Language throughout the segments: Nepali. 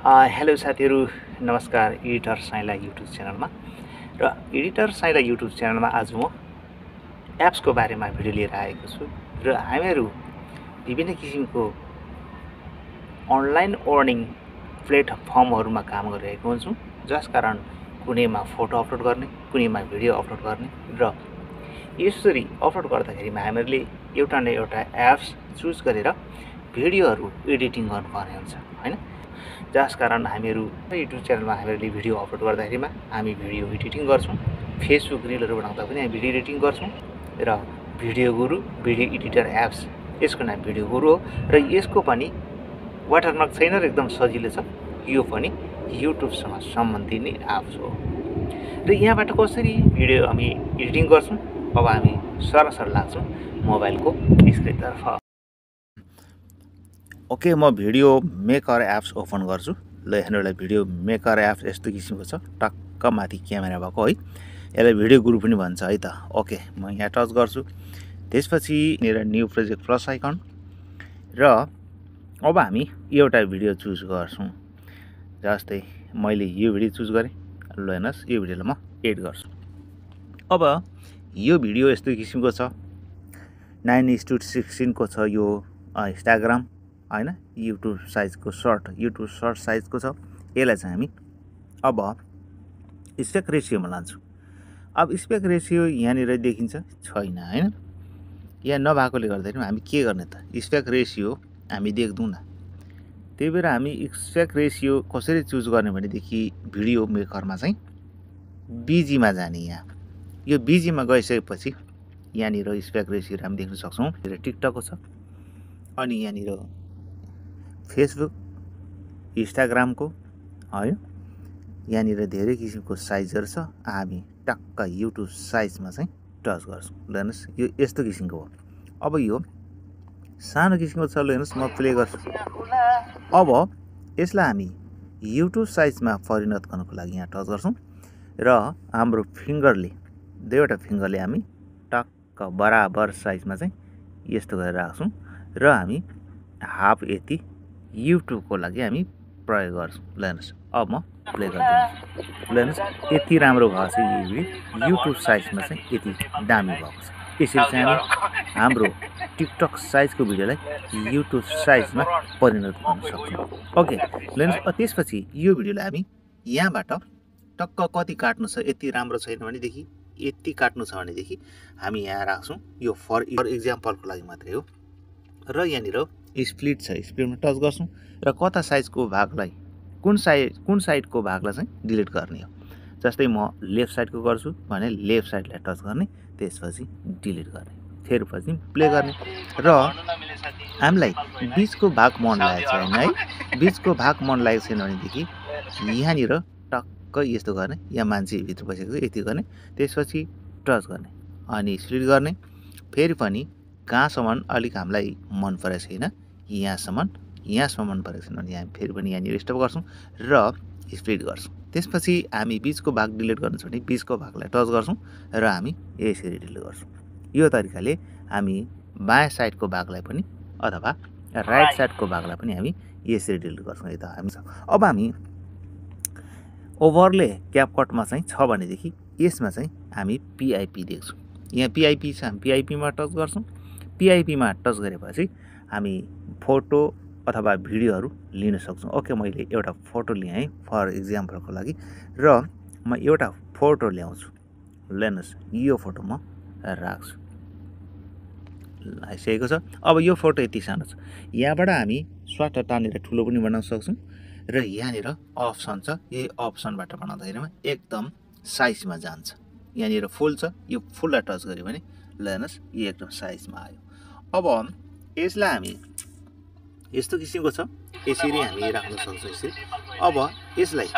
हेलो साथीहरू, नमस्कार। एडिटर साइला युट्युब च्यानलमा र एडिटर साइला युट्युब च्यानलमा आज म एप्सको बारेमा भिडियो लिएर आएको छु र हामीहरू विभिन्न किसिमको अनलाइन अर्निङ प्लेटफर्महरूमा काम गरिरहेको हुन्छौँ, जसकारण कुनैमा फोटो अपलोड गर्ने, कुनैमा भिडियो अपलोड गर्ने र यसरी अपलोड गर्दाखेरिमा हामीहरूले एउटा न एउटा एप्स चुज गरेर भिडियोहरू एडिटिङ गर्नुपर्ने हुन्छ हैन। जसकारण हामीहरू युट्युब च्यानलमा हामीहरूले भिडियो अपलोड गर्दाखेरिमा हामी भिडियो एडिटिङ गर्छौँ, फेसबुक रिलहरू बनाउँदा पनि हामी भिडियो एडिटिङ गर्छौँ र भिडियो गुरु भिडियो एडिटर एप्स यसको नाम भिडियो गुरु हो र यसको पनि वाटरमार्क छैन र एकदम सजिलो छ। यो पनि युट्युबसँग सम्बन्धित नै एप्स हो र यहाँबाट कसरी भिडियो हामी एडिटिङ गर्छौँ। अब हामी सरसर लाग्छौँ मोबाइलको स्क्रिनतर्फ। ओके, म भिडियो मेकर एप्स ओपन गर्छु। ल यहाँनिर भिडियो मेकर एप्स यस्तो किसिमको छ, टक्क माथि क्यामेरा भएको है। यसलाई भिडियो ग्रुप पनि भन्छ है त। ओके, म यहाँ टच गर्छु। त्यसपछि यहाँनिर न्यू प्रोजेक्ट प्लस आइकन र अब हामी एउटा भिडियो चुज गर्छौँ। जस्तै मैले यो भिडियो चुज गरेँ। ल हेर्नुहोस्, यो भिडियोलाई म एड गर्छु। अब यो भिडियो यस्तो किसिमको छ, 9:16 को छ। यो इन्स्टाग्राम हैन, युट्युब साइजको युट्युब सर्ट साइजको छ। यसलाई चाहिँ हामी अब स्पेक रेसियोमा लान्छौँ। अब स्पेक रेसियो यहाँनिर देखिन्छ छैन हैन, यहाँ नभएकोले गर्दाखेरि हामी के गर्ने त, स्पेक रेसियो हामी देख्दैनौँ न। त्यही भएर हामी स्पेक रेसियो कसरी चुज गर्ने भनेदेखि भिडियो मेकरमा चाहिँ बिजीमा जाने। यहाँ यो बिजीमा गइसकेपछि यहाँनिर स्पेक रेसियो हामी देख्न सक्छौँ। टिकटकको छ, अनि यहाँनिर फेसबुक इन्स्टाग्रामको हैन, यहाँनिर धेरै किसिमको साइजहरू छ। हामी टक्क युट्युब साइजमा चाहिँ टच गर्छौँ। ल हेर्नुहोस्, यो यस्तो किसिमको हो। अब यो सानो किसिमको छ। ल हेर्नुहोस्, म प्ले गर्छु। अब यसलाई हामी युट्युब साइजमा परिणत गर्नको लागि यहाँ टच गर्छौँ र हाम्रो फिङ्गरले, दुईवटा फिङ्गरले हामी टक्क बराबर साइजमा चाहिँ यस्तो गरेर राख्छौँ र हामी हाफ यति युट्युबको लागि हामी प्रयोग गर्छौँ। ल हेर्नुहोस्, अब म प्ले गरिदिन्छु। ल हेर्नुहोस्, यति राम्रो भएको छ। यो युट्युब साइजमा चाहिँ यति दामी भएको छ। यसरी चाहिँ हामी हाम्रो टिकटक साइजको भिडियोलाई युट्युब साइजमा परिणत गर्न सक्छौँ। ओके, ल हेर्नुहोस्, त्यसपछि यो भिडियोलाई हामी यहाँबाट टक्क कति काट्नु छ, यति राम्रो छैन भनेदेखि, यति काट्नु छ भनेदेखि हामी यहाँ राख्छौँ। यो फर इक्जाम्पलको लागि मात्रै हो। र यहाँनिर स्प्लिट छ, स्प्लिटमा टच गर्छौँ र कता साइजको भागलाई, कुन साइडको भागलाई चाहिँ डिलिट गर्ने हो। जस्तै म लेफ्ट साइडको गर्छु भने लेफ्ट साइडलाई टच गर्ने, त्यसपछि डिलिट गर्ने, फेरि पछि प्ले गर्ने। र हामीलाई बिचको भाग मन लागेको छैन है, बिचको भाग मन लागेको छैन भनेदेखि यहाँनिर टक्क यस्तो गर्ने, यहाँ मान्छे भित्र बसेको यति गर्ने, त्यसपछि टच गर्ने अनि स्प्लिट गर्ने। फेरि पनि कहाँसम्म अलिक हामीलाई मन परेको छैन, यहाँसम्म मन परेको छैन भने यहाँ फेरि पनि यहाँनिर स्टप गर्छौँ र स्प्लिट गर्छौँ। त्यसपछि हामी बिचको भाग डिलिट गर्नु छ भने बिचको भागलाई टच गर्छौँ र हामी यसरी डिलिट गर्छौँ। यो तरिकाले हामी बायाँ साइडको भागलाई पनि अथवा राइट साइडको भागलाई पनि हामी यसरी डिलिट गर्छौँ। यो त हामी अब हामी ओभरले क्यापकटमा चाहिँ छ भनेदेखि यसमा चाहिँ हामी पिआइपी देख्छौँ। यहाँ पिआइपी छ, हामी पिआइपीमा टच गर्छौँ। पिआइपीमा टच गरेपछि हामी फोटो अथवा भिडियोहरू लिन सक्छौँ। ओके, मैले एउटा फोटो लिएँ फर इक्जाम्पलको लागि र म एउटा फोटो ल्याउँछु। ल हेर्नुहोस्, यो फोटो म राख्छु। आइसकेको छ। अब यो फोटो यति सानो छ, यहाँबाट हामी स्वाट तानेर ठुलो पनि बनाउन सक्छौँ र यहाँनिर अप्सन छ, यही अप्सनबाट बनाउँदाखेरिमा एकदम साइजमा जान्छ। यहाँनिर फुल छ, यो फुललाई टच गऱ्यो भने ल हेर्नुहोस्, यो एकदम साइजमा आयो। अब यसलाई हामी यस्तो किसिमको छ, यसरी हामी राख्न सक्छौँ यसरी। अब यसलाई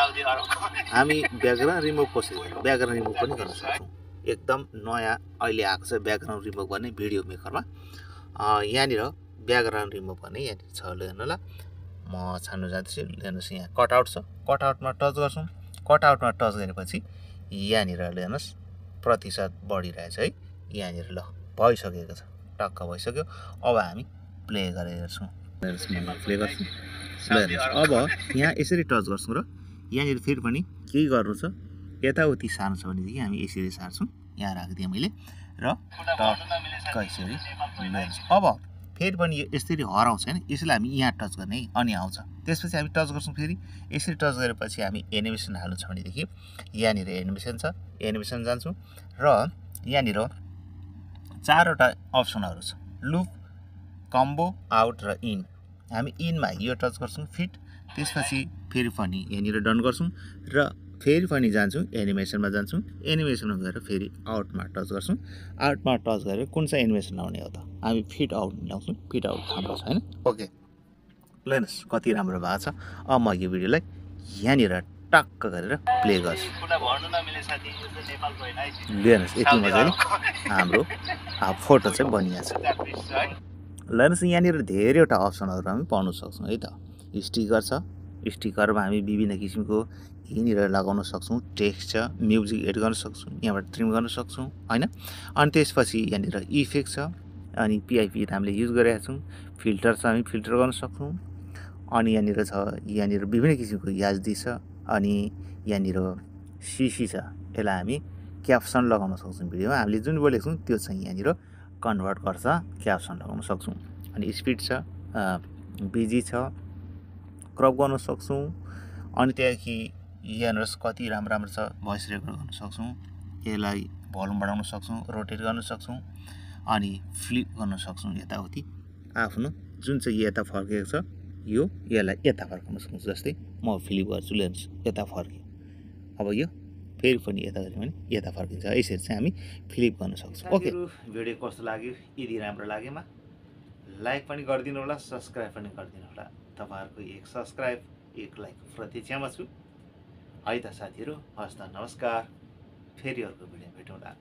हामी ब्याकग्राउन्ड रिमुभ कसरी गर्छौँ, ब्याकग्राउन्ड रिमुभ पनि गर्न सक्छौँ। एकदम नयाँ अहिले आएको छ ब्याकग्राउन्ड रिमुभ गर्ने भिडियो मेकरमा। यहाँनिर ब्याकग्राउन्ड रिमुभ गर्ने यहाँनिर छ। ल हेर्नु ल, म छान्नु जाँदैछु। हेर्नुहोस्, यहाँ कटआउट छ, कटआउटमा टच गर्छौँ। कटआउटमा टच गरेपछि यहाँनिर हेर्नुहोस् प्रतिशत बढिरहेछ है। यहाँनिर ल भइसकेको छ, टक्क भइसक्यो। अब हामी प्ले गरेर हेर्छौँ। प्ले गर्छौँ। अब यहाँ यसरी टच गर्छौँ र यहाँनिर फेरि पनि केही गर्नु छ यताउति सार्नु छ भनेदेखि हामी यसरी सार्छौँ। यहाँ राखिदिएँ मैले र टक्क यसरी लिनुहोस्। अब फेरि पनि यसरी हराउँछ होइन, यसलाई हामी यहाँ टच गर्ने है, अनि आउँछ। त्यसपछि हामी टच गर्छौँ, फेरि यसरी टच गरेपछि हामी एनिमेसन हाल्नु छ भनेदेखि यहाँनिर एनिमेसन छ, एनिमेसन जान्छौँ र यहाँनिर 4वटा अप्सनहरू छ, लुप, कम्बो, आउट र इन। हामी इनमा यो टच गर्छौँ फिट, त्यसपछि फेरि पनि यहाँनिर डन गर्छौँ र फेरि पनि जान्छौँ एनिमेसनमा जान्छौँ, एनिमेसनमा गएर फेरि आउटमा टच गर्छौँ। आउटमा टच गरेर कुन चाहिँ एनिमेसन लाउने हो त, हामी फिट आउट ल्याउँछौँ, फिट आउट हाम्रो छ होइन। ओके ल हेर्नुहोस् कति राम्रो भएको छ। अब म यो भिडियोलाई यहाँनिर टक्क गरेर प्ले गर्छु। हेर्नुहोस् यति मजाले हाम्रो फोटो चाहिँ बनिएको छ। ल हेर्नुहोस् यहाँनिर धेरैवटा अप्सनहरू हामी पाउन सक्छौँ है त। स्टिकर छ, स्टिकरमा हामी विभिन्न किसिमको यहीँनिर लगाउन सक्छौँ। टेक्स्ट छ, म्युजिक एड गर्न सक्छौँ, यहाँबाट ट्रिम गर्न सक्छौँ होइन। अनि त्यसपछि यहाँनिर इफेक्ट छ, अनि पिआइपी हामीले युज गरिरहेका छौँ। फिल्टर छ, हामी फिल्टर गर्न सक्छौँ। अनि यहाँनिर छ, यहाँनिर विभिन्न किसिमको याजदी छ, अनि यहाँनिर सिसी छ, यसलाई हामी क्याप्सन लगाउन सक्छौँ। भिडियोमा हामीले जुन बोलेको छौँ त्यो चाहिँ यहाँनिर कन्भर्ट गर्छ, क्याप्सन लगाउन सक्छौँ। अनि स्पिड छ, बिजी छ, क्रप गर्न सक्छौँ। अनि त्यहाँदेखि यहाँनिर कति राम्रो राम्रो छ, भोइस रेकर्ड गर्न सक्छौँ, यसलाई भोल्युम बढाउन सक्छौँ, रोटेट गर्न सक्छौँ, अनि फ्लिप गर्न सक्छौँ यताउति। आफ्नो जुन चाहिँ यता फर्केको छ यो यसलाई यता फर्काउन सक्छौँ। जस्तै म फ्लिप गर्छु, हेर्नुहोस् यता फर्क्यो। अब यो फेरि पनि यता गऱ्यो भने यता फर्किन्छ। यसरी चाहिँ हामी फ्लिप गर्न सक्छौँ। ओके, भिडियो कस्तो लाग्यो? यदि राम्रो लागेमा लाइक पनि गरिदिनु होला, सब्सक्राइब पनि गरिदिनु होला। तपाईँहरूको एक सब्सक्राइब एक लाइकको प्रतीक्षामा छु है त साथीहरू। हस् त, नमस्कार, फेरि अर्को भिडियो भेटौँला।